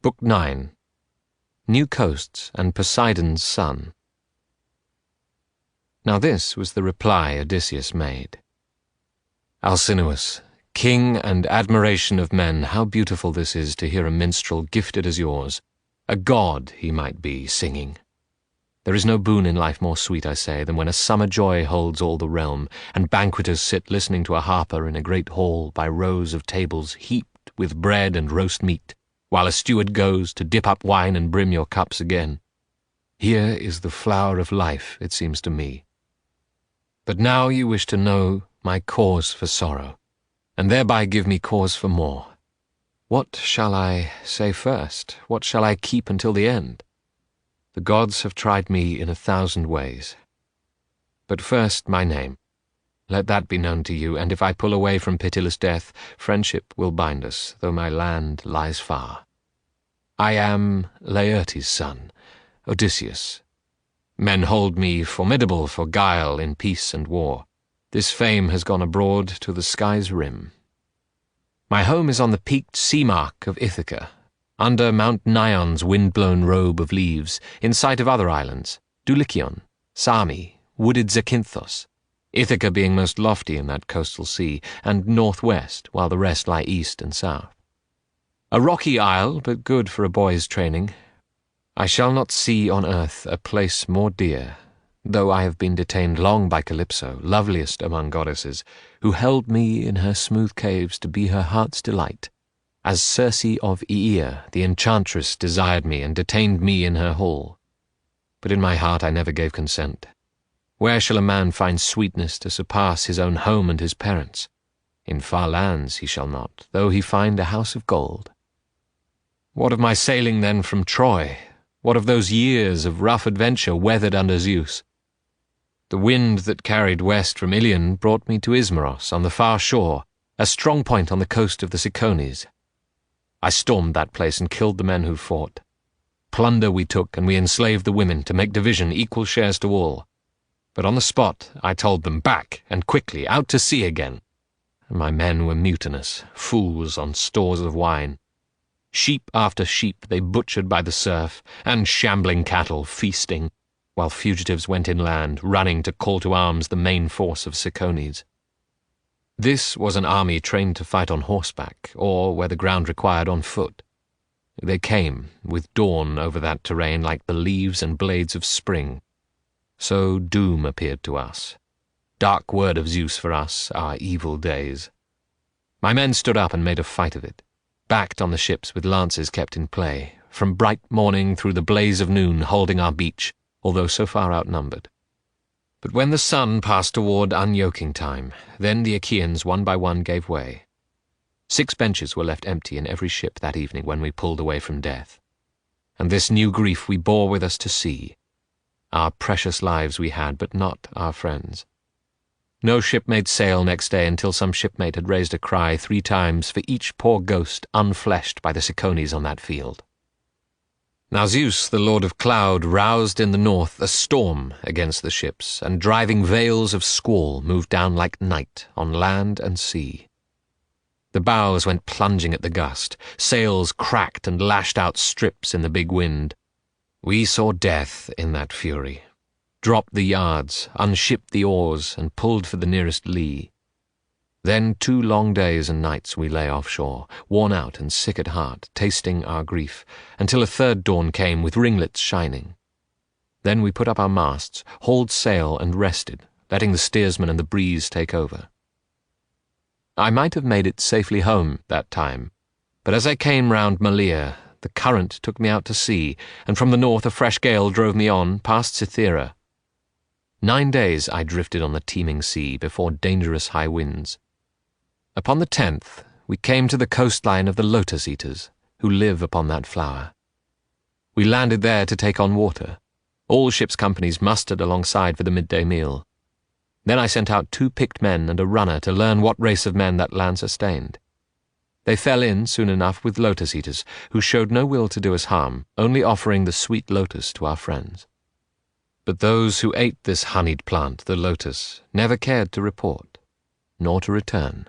Book 9. New Coasts and Poseidon's Son. Now this was the reply Odysseus made. Alcinous, king and admiration of men, how beautiful this is to hear a minstrel gifted as yours. A god he might be, singing. There is no boon in life more sweet, I say, than when a summer joy holds all the realm, and banqueters sit listening to a harper in a great hall by rows of tables heaped with bread and roast meat, while a steward goes to dip up wine and brim your cups again. Here is the flower of life, it seems to me. But now you wish to know my cause for sorrow, and thereby give me cause for more. What shall I say first? What shall I keep until the end? The gods have tried me in 1,000 ways. But first my name. Let that be known to you, and if I pull away from pitiless death, friendship will bind us, though my land lies far. I am Laertes' son, Odysseus. Men hold me formidable for guile in peace and war. This fame has gone abroad to the sky's rim. My home is on the peaked sea-mark of Ithaca, under Mount Naion's wind-blown robe of leaves, in sight of other islands, Dulichion, Sami, wooded Zakynthos, Ithaca being most lofty in that coastal sea, and northwest, while the rest lie east and south. A rocky isle, but good for a boy's training. I shall not see on earth a place more dear, though I have been detained long by Calypso, loveliest among goddesses, who held me in her smooth caves to be her heart's delight, as Circe of Aea, the enchantress, desired me and detained me in her hall. But in my heart I never gave consent. Where shall a man find sweetness to surpass his own home and his parents? In far lands he shall not, though he find a house of gold. What of my sailing then from Troy? What of those years of rough adventure weathered under Zeus? The wind that carried west from Ilion brought me to Ismarus on the far shore, a strong point on the coast of the Cicones. I stormed that place and killed the men who fought. Plunder we took, and we enslaved the women to make division equal shares to all. But on the spot I told them, back, and quickly, out to sea again. And my men were mutinous, fools on stores of wine. Sheep after sheep they butchered by the surf, and shambling cattle feasting, while fugitives went inland, running to call to arms the main force of Cicones. This was an army trained to fight on horseback, or, where the ground required, on foot. They came, with dawn over that terrain like the leaves and blades of spring. So doom appeared to us. Dark word of Zeus for us, our evil days. My men stood up and made a fight of it, backed on the ships with lances kept in play, from bright morning through the blaze of noon holding our beach, although so far outnumbered. But when the sun passed toward unyoking time, then the Achaeans one by one gave way. 6 benches were left empty in every ship that evening when we pulled away from death. And this new grief we bore with us to sea. Our precious lives we had, but not our friends. No ship made sail next day until some shipmate had raised a cry 3 times for each poor ghost unfleshed by the Cicones on that field. Now Zeus, the lord of cloud, roused in the north a storm against the ships, and driving veils of squall moved down like night on land and sea. The bows went plunging at the gust, sails cracked and lashed out strips in the big wind. We saw death in that fury, dropped the yards, unshipped the oars, and pulled for the nearest lee. Then 2 long days and nights we lay offshore, worn out and sick at heart, tasting our grief, until a 3rd dawn came with ringlets shining. Then we put up our masts, hauled sail, and rested, letting the steersman and the breeze take over. I might have made it safely home that time, but as I came round Malea, the current took me out to sea, and from the north a fresh gale drove me on, past Cythera. 9 days I drifted on the teeming sea before dangerous high winds. Upon the 10th we came to the coastline of the lotus eaters, who live upon that flower. We landed there to take on water. All ship's companies mustered alongside for the midday meal. Then I sent out 2 picked men and a runner to learn what race of men that land sustained. They fell in soon enough with lotus eaters, who showed no will to do us harm, only offering the sweet lotus to our friends. But those who ate this honeyed plant, the lotus, never cared to report, nor to return.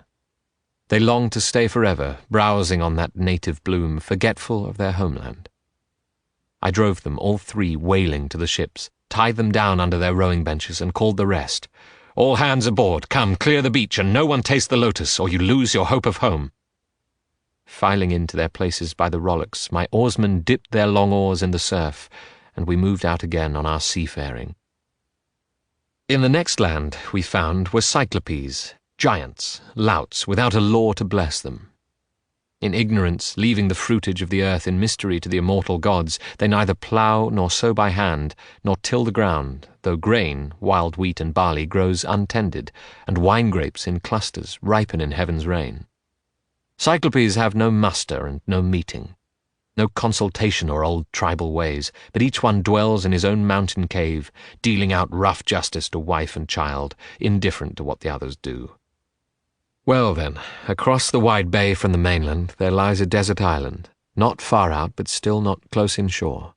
They longed to stay forever, browsing on that native bloom, forgetful of their homeland. I drove them, all three, wailing to the ships, tied them down under their rowing benches, and called the rest. "All hands aboard! Come, clear the beach, and no one taste the lotus, or you lose your hope of home." Filing into their places by the rowlocks, my oarsmen dipped their long oars in the surf, and we moved out again on our seafaring. In the next land we found were Cyclopes, giants, louts, without a law to bless them. In ignorance, leaving the fruitage of the earth in mystery to the immortal gods, they neither plough nor sow by hand, nor till the ground, though grain, wild wheat and barley, grows untended, and wine grapes in clusters ripen in heaven's rain. Cyclopes have no muster and no meeting, no consultation or old tribal ways, but each one dwells in his own mountain cave, dealing out rough justice to wife and child, indifferent to what the others do. Well then, across the wide bay from the mainland there lies a desert island, not far out but still not close inshore.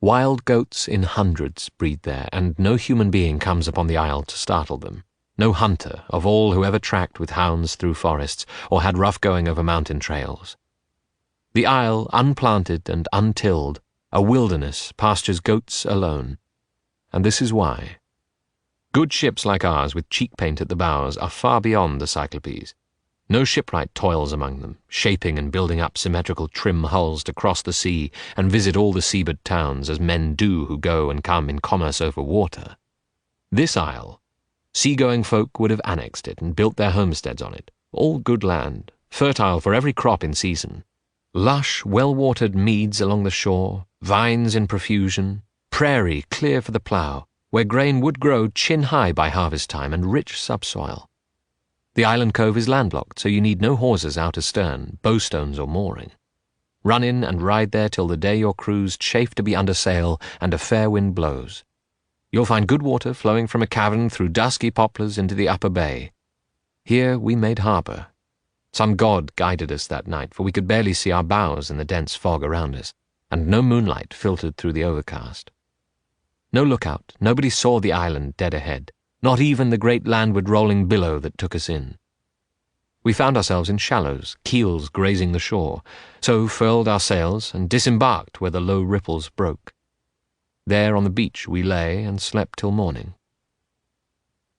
Wild goats in hundreds breed there, and no human being comes upon the isle to startle them. No hunter of all who ever tracked with hounds through forests or had rough going over mountain trails. The isle, unplanted and untilled, a wilderness, pastures goats alone. And this is why. Good ships like ours, with cheek paint at the bows, are far beyond the Cyclopes. No shipwright toils among them, shaping and building up symmetrical trim hulls to cross the sea and visit all the seabird towns, as men do who go and come in commerce over water. This isle, seagoing folk would have annexed it and built their homesteads on it, all good land, fertile for every crop in season. Lush, well-watered meads along the shore, vines in profusion, prairie clear for the plough, where grain would grow chin-high by harvest time, and rich subsoil. The island cove is landlocked, so you need no hawsers out astern, bowstones or mooring. Run in and ride there till the day your crews chafe to be under sail and a fair wind blows. You'll find good water flowing from a cavern through dusky poplars into the upper bay. Here we made harbour. Some god guided us that night, for we could barely see our bows in the dense fog around us, and no moonlight filtered through the overcast. No lookout, nobody saw the island dead ahead, not even the great landward rolling billow that took us in. We found ourselves in shallows, keels grazing the shore, so furled our sails and disembarked where the low ripples broke. There on the beach we lay and slept till morning.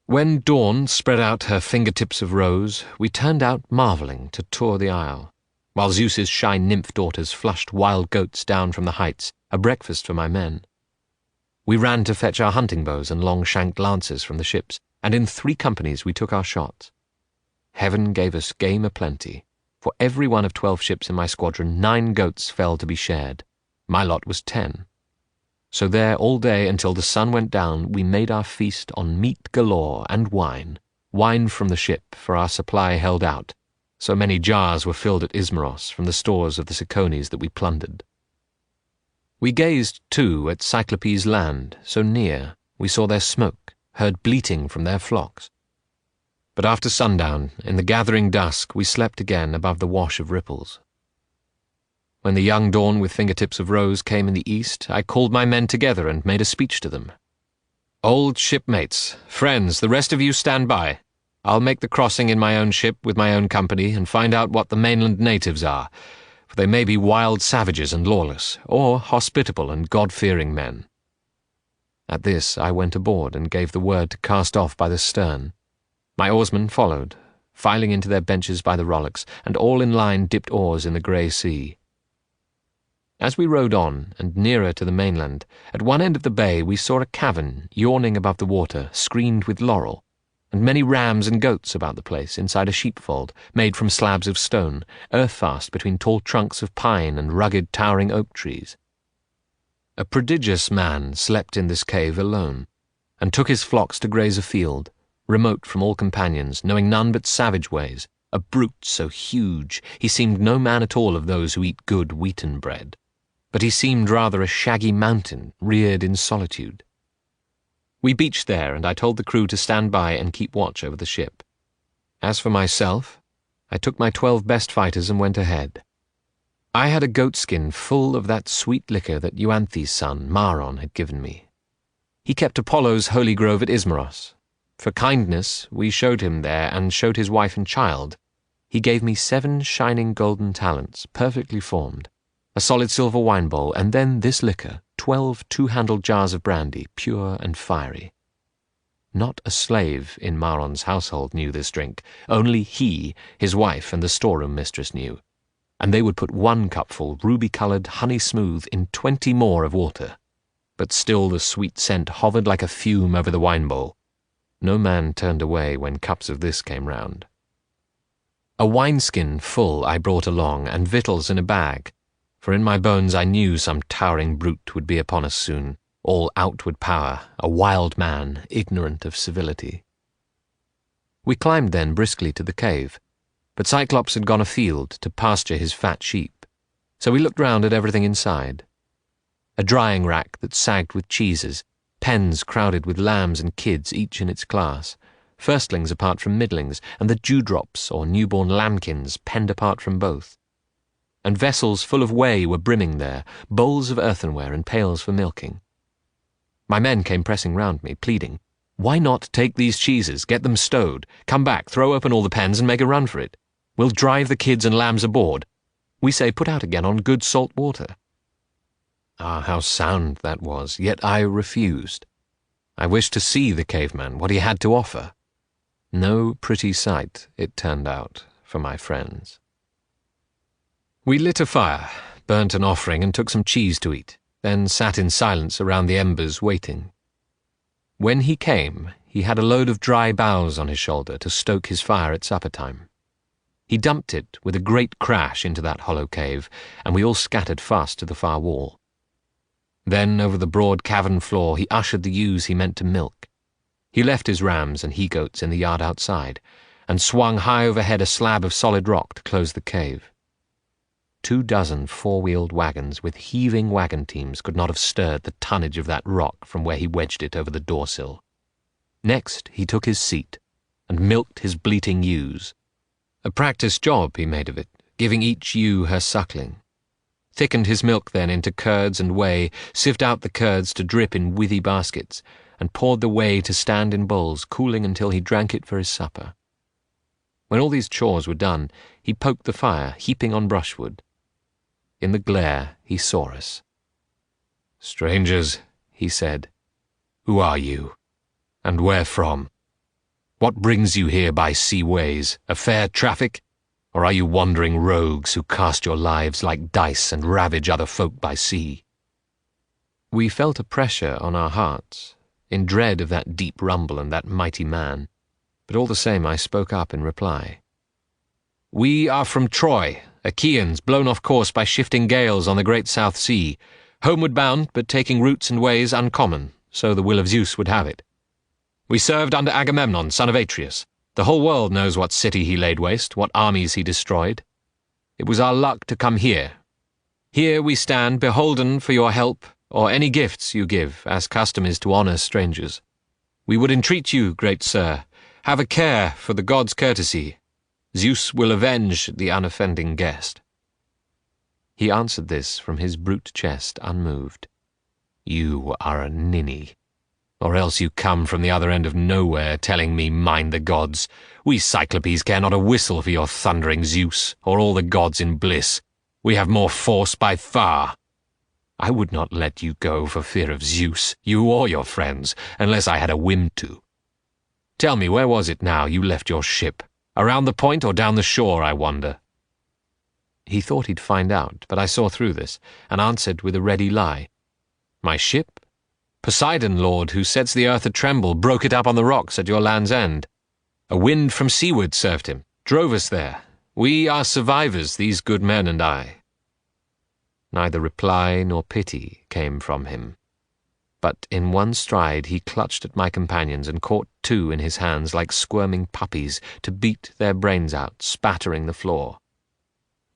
When dawn spread out her fingertips of rose, we turned out marvelling to tour the isle, while Zeus's shy nymph daughters flushed wild goats down from the heights, a breakfast for my men. We ran to fetch our hunting bows and long-shanked lances from the ships, and in 3 companies we took our shots. Heaven gave us game aplenty. For every one of 12 ships in my squadron, 9 goats fell to be shared. My lot was 10. So there all day until the sun went down we made our feast on meat galore and wine from the ship, for our supply held out. So many jars were filled at Ismarus from the stores of the Cicones that we plundered. We gazed, too, at Cyclopes' land, so near we saw their smoke, heard bleating from their flocks. But after sundown, in the gathering dusk, we slept again above the wash of ripples. When the young dawn with fingertips of rose came in the east, I called my men together and made a speech to them. "Old shipmates, friends, the rest of you stand by. I'll make the crossing in my own ship with my own company and find out what the mainland natives are, for they may be wild savages and lawless, or hospitable and God-fearing men." At this I went aboard and gave the word to cast off by the stern. My oarsmen followed, filing into their benches by the rowlocks, and all in line dipped oars in the grey sea. As we rowed on, and nearer to the mainland, at one end of the bay we saw a cavern yawning above the water, screened with laurel, and many rams and goats about the place inside a sheepfold made from slabs of stone, earth-fast between tall trunks of pine and rugged towering oak trees. A prodigious man slept in this cave alone, and took his flocks to graze afield, remote from all companions, knowing none but savage ways, a brute so huge he seemed no man at all of those who eat good wheaten bread, but he seemed rather a shaggy mountain reared in solitude. We beached there, and I told the crew to stand by and keep watch over the ship. As for myself, I took my 12 best fighters and went ahead. I had a goatskin full of that sweet liquor that Euanthes' son, Maron, had given me. He kept Apollo's holy grove at Ismarus. For kindness, we showed him there and showed his wife and child. he gave me 7 shining golden talents, perfectly formed, a solid silver wine bowl, and then this liquor, 12 two-handled jars of brandy, pure and fiery. Not a slave in Maron's household knew this drink. Only he, his wife, and the storeroom mistress knew. And they would put 1 cupful, ruby-coloured, honey-smooth, in 20 more of water. But still the sweet scent hovered like a fume over the wine bowl. No man turned away when cups of this came round. A wineskin full I brought along, and victuals in a bag, for in my bones I knew some towering brute would be upon us soon, all outward power, a wild man, ignorant of civility. We climbed then briskly to the cave, but Cyclops had gone afield to pasture his fat sheep, so we looked round at everything inside. A drying rack that sagged with cheeses, pens crowded with lambs and kids, each in its class, firstlings apart from middlings, and the dewdrops or newborn lambkins penned apart from both. And vessels full of whey were brimming there, bowls of earthenware and pails for milking. My men came pressing round me, pleading, "Why not take these cheeses, get them stowed, come back, throw open all the pens and make a run for it? We'll drive the kids and lambs aboard. We say put out again on good salt water." Ah, how sound that was, yet I refused. I wished to see the caveman, what he had to offer. No pretty sight, it turned out, for my friends. We lit a fire, burnt an offering, and took some cheese to eat, then sat in silence around the embers waiting. When he came, he had a load of dry boughs on his shoulder to stoke his fire at supper time. He dumped it with a great crash into that hollow cave, and we all scattered fast to the far wall. Then over the broad cavern floor he ushered the ewes he meant to milk. He left his rams and he-goats in the yard outside, and swung high overhead a slab of solid rock to close the cave. 24 four-wheeled wagons with heaving wagon teams could not have stirred the tonnage of that rock from where he wedged it over the doorsill. Next he took his seat and milked his bleating ewes. A practiced job he made of it, giving each ewe her suckling. Thickened his milk then into curds and whey, sieved out the curds to drip in withy baskets, and poured the whey to stand in bowls, cooling until he drank it for his supper. When all these chores were done, he poked the fire, heaping on brushwood. In the glare he saw us. "Strangers," he said, "who are you, and where from? What brings you here by sea ways, a fair traffic, or are you wandering rogues who cast your lives like dice and ravage other folk by sea?" We felt a pressure on our hearts, in dread of that deep rumble and that mighty man, but all the same I spoke up in reply. "We are from Troy, Achaeans blown off course by shifting gales on the great South Sea, homeward bound but taking routes and ways uncommon, so the will of Zeus would have it. We served under Agamemnon, son of Atreus. The whole world knows what city he laid waste, what armies he destroyed. It was our luck to come here. Here we stand, beholden for your help, or any gifts you give, as custom is to honour strangers. We would entreat you, great sir, have a care for the gods' courtesy. Zeus will avenge the unoffending guest." He answered this from his brute chest unmoved. "You are a ninny. Or else you come from the other end of nowhere telling me mind the gods. We Cyclopes care not a whistle for your thundering Zeus, or all the gods in bliss. We have more force by far. I would not let you go for fear of Zeus, you or your friends, unless I had a whim to. Tell me, where was it now you left your ship? Around the point or down the shore, I wonder?" He thought he'd find out, but I saw through this, and answered with a ready lie. "My ship? Poseidon, Lord, who sets the earth a-tremble, broke it up on the rocks at your land's end. A wind from seaward served him, drove us there. We are survivors, these good men and I." Neither reply nor pity came from him, but in one stride he clutched at my companions and caught 2 in his hands like squirming puppies to beat their brains out, spattering the floor.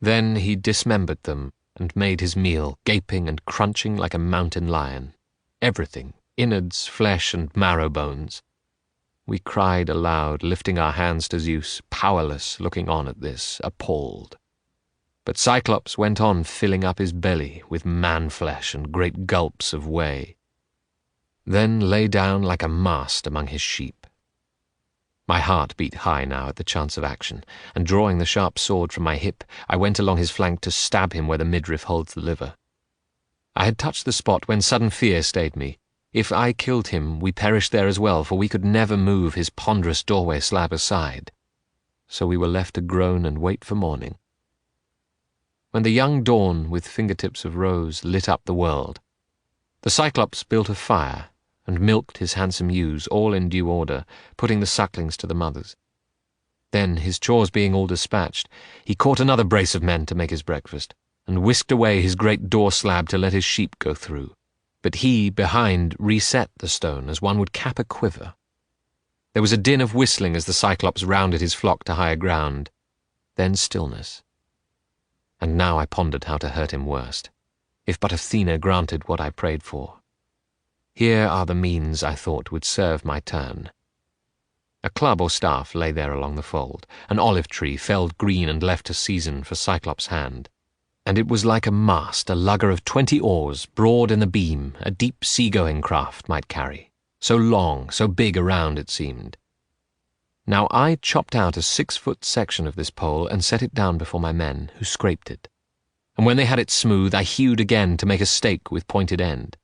Then he dismembered them and made his meal, gaping and crunching like a mountain lion. Everything, innards, flesh, and marrow bones. We cried aloud, lifting our hands to Zeus, powerless, looking on at this, appalled. But Cyclops went on filling up his belly with man-flesh and great gulps of whey, then lay down like a mast among his sheep. My heart beat high now at the chance of action, and drawing the sharp sword from my hip, I went along his flank to stab him where the midriff holds the liver. I had touched the spot when sudden fear stayed me. If I killed him, we perished there as well, for we could never move his ponderous doorway slab aside. So we were left to groan and wait for morning. When the young dawn, with fingertips of rose, lit up the world, the Cyclops built a fire and milked his handsome ewes, all in due order, putting the sucklings to the mothers. Then, his chores being all dispatched, he caught another brace of men to make his breakfast, and whisked away his great door slab to let his sheep go through. But he, behind, reset the stone as one would cap a quiver. There was a din of whistling as the Cyclops rounded his flock to higher ground. Then stillness. And now I pondered how to hurt him worst, if but Athena granted what I prayed for. Here are the means I thought would serve my turn. A club or staff lay there along the fold, an olive tree felled green and left to season for Cyclops' hand. And it was like a mast, a lugger of 20 oars, broad in the beam, a deep sea-going craft might carry. So long, so big around it seemed. Now I chopped out a 6-foot section of this pole and set it down before my men, who scraped it. And when they had it smooth, I hewed again to make a stake with pointed end.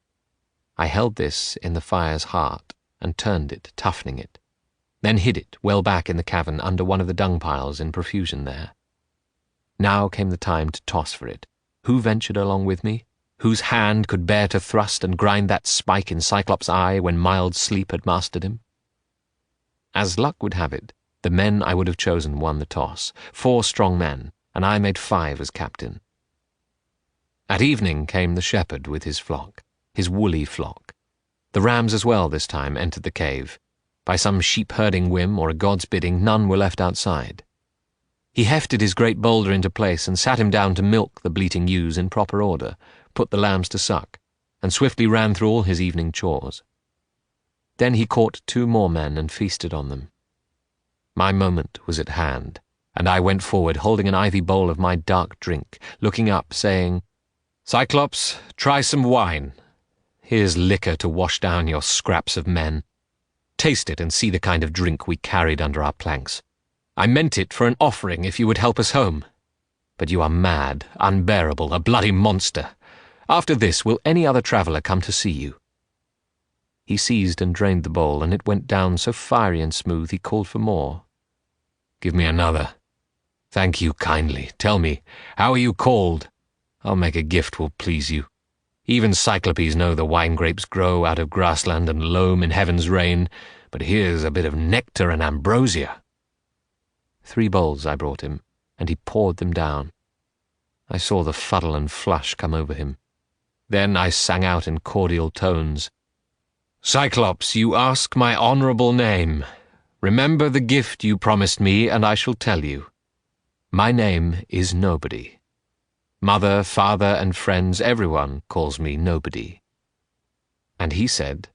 I held this in the fire's heart, and turned it, toughening it, then hid it well back in the cavern under one of the dung piles in profusion there. Now came the time to toss for it. Who ventured along with me? Whose hand could bear to thrust and grind that spike in Cyclops' eye when mild sleep had mastered him? As luck would have it, the men I would have chosen won the toss, 4 strong men, and I made 5 as captain. At evening came the shepherd with his flock, his woolly flock. The rams as well this time entered the cave. By some sheep-herding whim or a god's bidding, none were left outside. He hefted his great boulder into place and sat him down to milk the bleating ewes in proper order, put the lambs to suck, and swiftly ran through all his evening chores. Then he caught 2 more men and feasted on them. My moment was at hand, and I went forward holding an ivy bowl of my dark drink, looking up, saying, "Cyclops, try some wine. Here's liquor to wash down your scraps of men. Taste it and see the kind of drink we carried under our planks. I meant it for an offering if you would help us home. But you are mad, unbearable, a bloody monster. After this, will any other traveller come to see you?" He seized and drained the bowl, and it went down so fiery and smooth he called for more. "Give me another. Thank you kindly. Tell me, how are you called? I'll make a gift will please you. Even Cyclopes know the wine grapes grow out of grassland and loam in heaven's rain, but here's a bit of nectar and ambrosia." 3 bowls I brought him, and he poured them down. I saw the fuddle and flush come over him. Then I sang out in cordial tones, "Cyclops, you ask my honourable name. Remember the gift you promised me, and I shall tell you. My name is Nobody. Mother, father, and friends, everyone calls me Nobody." And he said,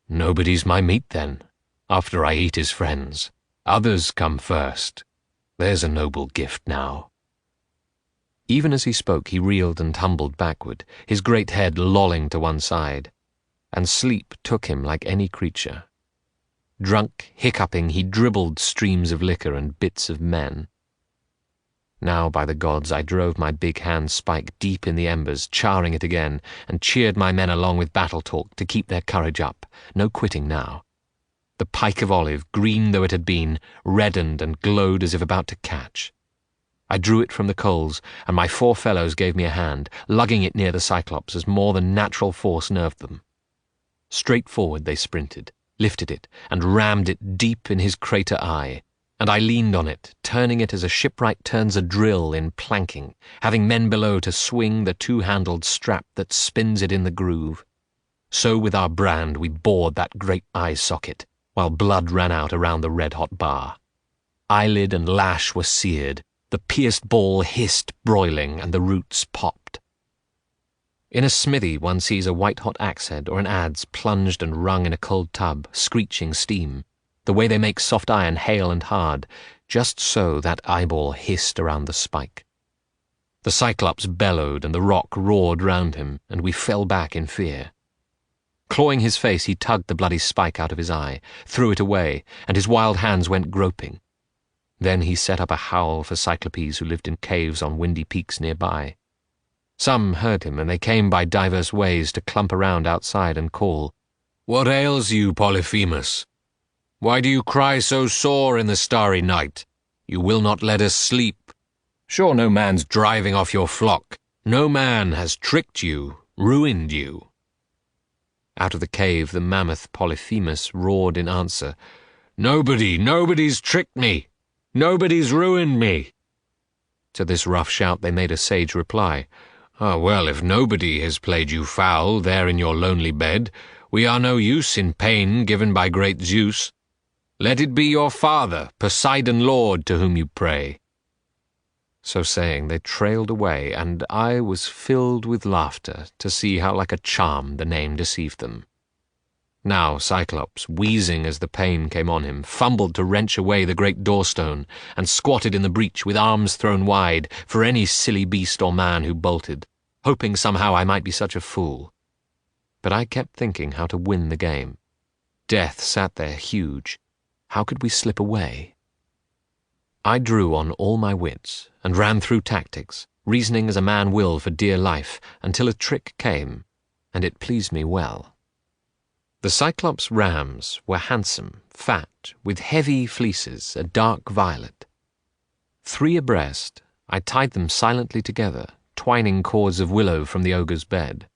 "Nobody's my meat then, after I eat his friends. Others come first. There's a noble gift now." Even as he spoke, he reeled and tumbled backward, his great head lolling to one side, and sleep took him like any creature. Drunk, hiccuping, he dribbled streams of liquor and bits of men. Now, by the gods, I drove my big hand spike deep in the embers, charring it again, and cheered my men along with battle talk to keep their courage up. No quitting now. The pike of olive, green though it had been, reddened and glowed as if about to catch. I drew it from the coals, and my 4 fellows gave me a hand, lugging it near the Cyclops as more than natural force nerved them. Straight forward they sprinted, lifted it, and rammed it deep in his crater eye, and I leaned on it, turning it as a shipwright turns a drill in planking, having men below to swing the 2-handled strap that spins it in the groove. So with our brand we bored that great eye socket, while blood ran out around the red-hot bar. Eyelid and lash were seared, the pierced ball hissed broiling, and the roots popped. In a smithy one sees a white-hot axe-head or an adze plunged and wrung in a cold tub, screeching steam. The way they make soft iron hale and hard, just so that eyeball hissed around the spike. The Cyclops bellowed and the rock roared round him, and we fell back in fear. Clawing his face, he tugged the bloody spike out of his eye, threw it away, and his wild hands went groping. Then he set up a howl for Cyclopes who lived in caves on windy peaks nearby. Some heard him, and they came by diverse ways to clump around outside and call, "What ails you, Polyphemus? Why do you cry so sore in the starry night? You will not let us sleep. Sure no man's driving off your flock. No man has tricked you, ruined you." Out of the cave the mammoth Polyphemus roared in answer, Nobody's tricked me. Nobody's ruined me." To this rough shout they made a sage reply, well, if nobody has played you foul there in your lonely bed, we are no use in pain given by great Zeus. Let it be your father, Poseidon Lord, to whom you pray." So saying, they trailed away, and I was filled with laughter to see how like a charm the name deceived them. Now Cyclops, wheezing as the pain came on him, fumbled to wrench away the great doorstone, and squatted in the breach with arms thrown wide for any silly beast or man who bolted, hoping somehow I might be such a fool. But I kept thinking how to win the game. Death sat there huge. How could we slip away? I drew on all my wits, and ran through tactics, reasoning as a man will for dear life, until a trick came, and it pleased me well. The Cyclops rams were handsome, fat, with heavy fleeces, a dark violet. 3 abreast, I tied them silently together, twining cords of willow from the ogre's bed.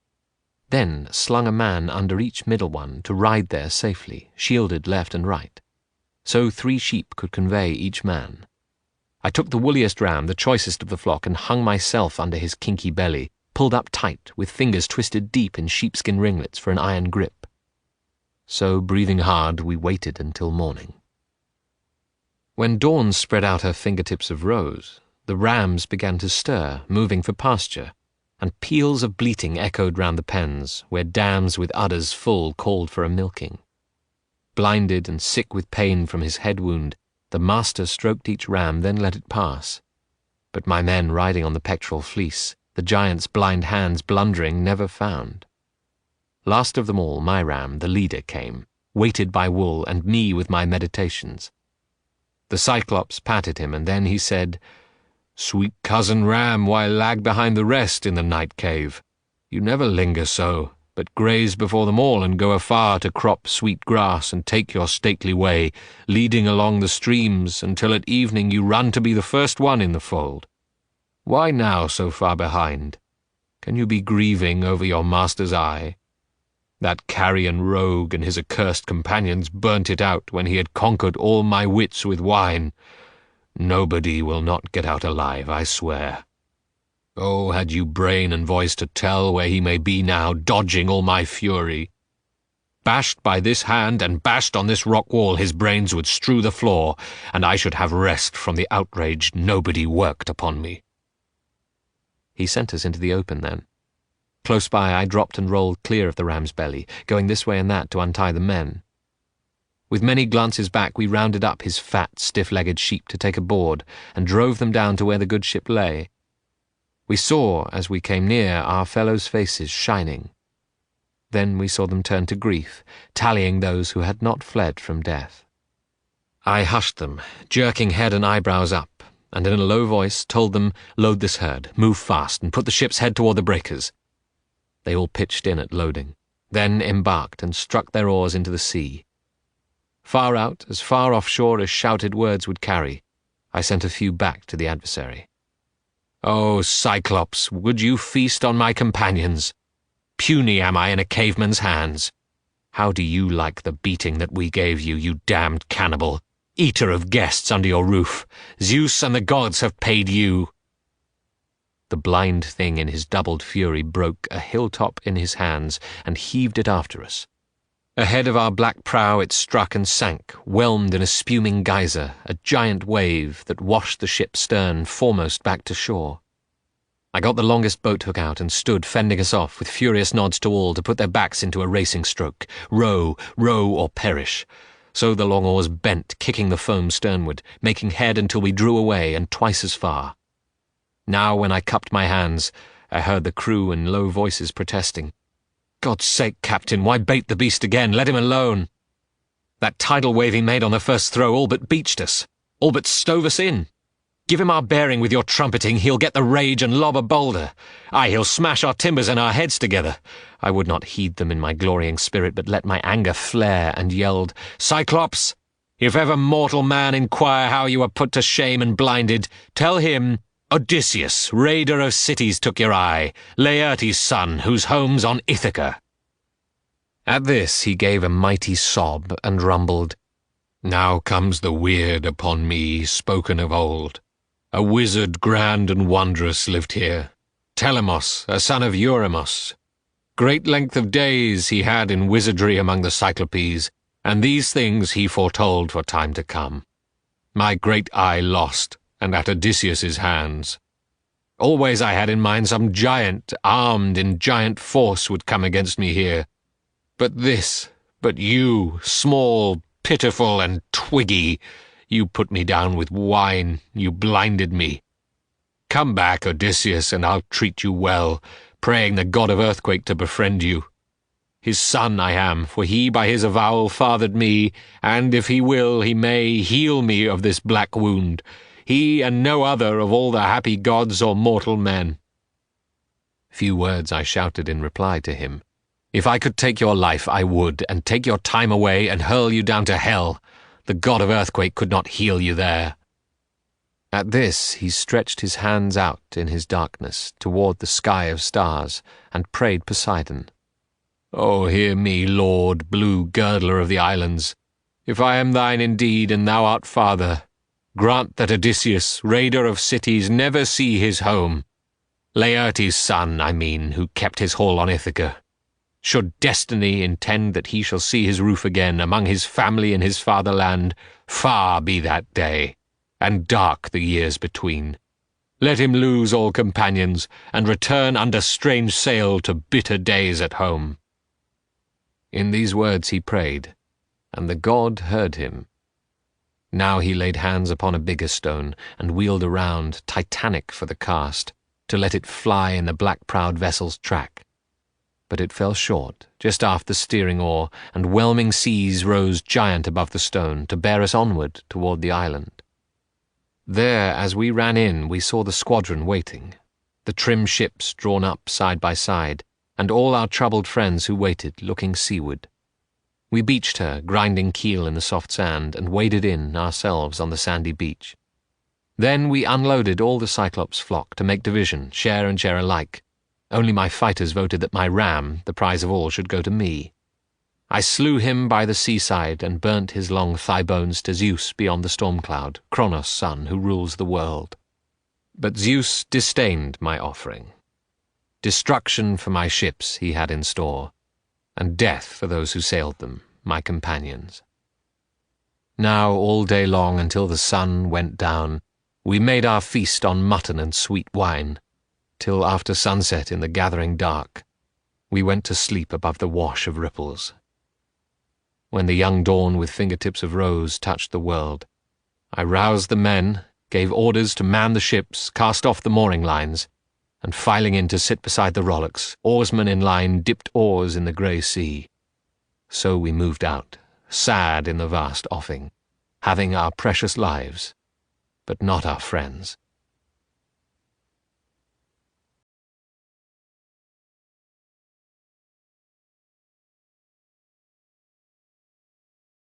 Then slung a man under each middle one to ride there safely, shielded left and right. So 3 sheep could convey each man. I took the woolliest ram, the choicest of the flock, and hung myself under his kinky belly, pulled up tight, with fingers twisted deep in sheepskin ringlets for an iron grip. So, breathing hard, we waited until morning. When dawn spread out her fingertips of rose, the rams began to stir, moving for pasture, and peals of bleating echoed round the pens, where dams with udders full called for a milking. Blinded and sick with pain from his head wound, the master stroked each ram, then let it pass. But my men riding on the pectoral fleece, the giant's blind hands blundering, never found. Last of them all, my ram, the leader, came, weighted by wool, and me with my meditations. The Cyclops patted him, and then he said, "Sweet cousin ram, why lag behind the rest in the night cave? You never linger so, but graze before them all and go afar to crop sweet grass and take your stately way, leading along the streams until at evening you run to be the first one in the fold. Why now so far behind? Can you be grieving over your master's eye? That carrion rogue and his accursed companions burnt it out when he had conquered all my wits with wine. Nobody will not get out alive, I swear. Oh, had you brain and voice to tell where he may be now, dodging all my fury. Bashed by this hand and bashed on this rock wall, his brains would strew the floor, and I should have rest from the outrage nobody worked upon me." He sent us into the open then. Close by I dropped and rolled clear of the ram's belly, going this way and that to untie the men. With many glances back we rounded up his fat, stiff-legged sheep to take aboard, and drove them down to where the good ship lay. We saw, as we came near, our fellows' faces shining. Then we saw them turn to grief, tallying those who had not fled from death. I hushed them, jerking head and eyebrows up, and in a low voice told them, "Load this herd, move fast, and put the ship's head toward the breakers." They all pitched in at loading, then embarked and struck their oars into the sea. Far out, as far offshore as shouted words would carry, I sent a few back to the adversary. "Oh, Cyclops, would you feast on my companions? Puny am I in a caveman's hands. How do you like the beating that we gave you, you damned cannibal, eater of guests under your roof? Zeus and the gods have paid you." The blind thing in his doubled fury broke a hilltop in his hands and heaved it after us. Ahead of our black prow it struck and sank, whelmed in a spuming geyser, a giant wave that washed the ship's stern foremost back to shore. I got the longest boat hook out and stood fending us off with furious nods to all to put their backs into a racing stroke. Row, row or perish. So the long oars bent, kicking the foam sternward, making head until we drew away and twice as far. Now when I cupped my hands, I heard the crew in low voices protesting. God's sake, Captain, why bait the beast again? Let him alone. That tidal wave he made on the first throw all but beached us, all but stove us in. Give him our bearing with your trumpeting, he'll get the rage and lob a boulder. Aye, he'll smash our timbers and our heads together. I would not heed them in my glorying spirit, but let my anger flare, and yelled, Cyclops, if ever mortal man inquire how you were put to shame and blinded, tell him, Odysseus, raider of cities, took your eye, Laertes' son, whose home's on Ithaca. At this he gave a mighty sob, and rumbled, Now comes the weird upon me, spoken of old. A wizard grand and wondrous lived here, Telemos, a son of Eurymos. Great length of days he had in wizardry among the Cyclopes, and these things he foretold for time to come. My great eye lost, and at Odysseus's hands. Always I had in mind some giant, armed in giant force, would come against me here. But you, small, pitiful, and twiggy, you put me down with wine, you blinded me. Come back, Odysseus, and I'll treat you well, praying the god of earthquake to befriend you. His son I am, for he by his avowal fathered me, and if he will, he may heal me of this black wound, he and no other of all the happy gods or mortal men. Few words I shouted in reply to him. If I could take your life, I would, and take your time away and hurl you down to hell. The god of earthquake could not heal you there. At this he stretched his hands out in his darkness toward the sky of stars, and prayed Poseidon. Oh, hear me, Lord, blue girdler of the islands. If I am thine indeed, and thou art father, grant that Odysseus, raider of cities, never see his home. Laertes' son, I mean, who kept his hall on Ithaca. Should destiny intend that he shall see his roof again among his family in his fatherland, far be that day, and dark the years between. Let him lose all companions, and return under strange sail to bitter days at home. In these words he prayed, and the god heard him. Now he laid hands upon a bigger stone, and wheeled around, titanic for the cast, to let it fly in the black-prowed vessel's track. But it fell short, just aft the steering oar, and whelming seas rose giant above the stone, to bear us onward toward the island. There, as we ran in, we saw the squadron waiting, the trim ships drawn up side by side, and all our troubled friends who waited, looking seaward. We beached her, grinding keel in the soft sand, and waded in ourselves on the sandy beach. Then we unloaded all the Cyclops flock to make division, share and share alike. Only my fighters voted that my ram, the prize of all, should go to me. I slew him by the seaside, and burnt his long thigh bones to Zeus beyond the storm cloud, Cronos' son, who rules the world. But Zeus disdained my offering. Destruction for my ships he had in store, and death for those who sailed them, my companions. Now all day long until the sun went down, we made our feast on mutton and sweet wine, till after sunset in the gathering dark, we went to sleep above the wash of ripples. When the young dawn with fingertips of rose touched the world, I roused the men, gave orders to man the ships, cast off the mooring lines, and filing in to sit beside the rowlocks, oarsmen in line dipped oars in the grey sea. So we moved out, sad in the vast offing, having our precious lives, but not our friends.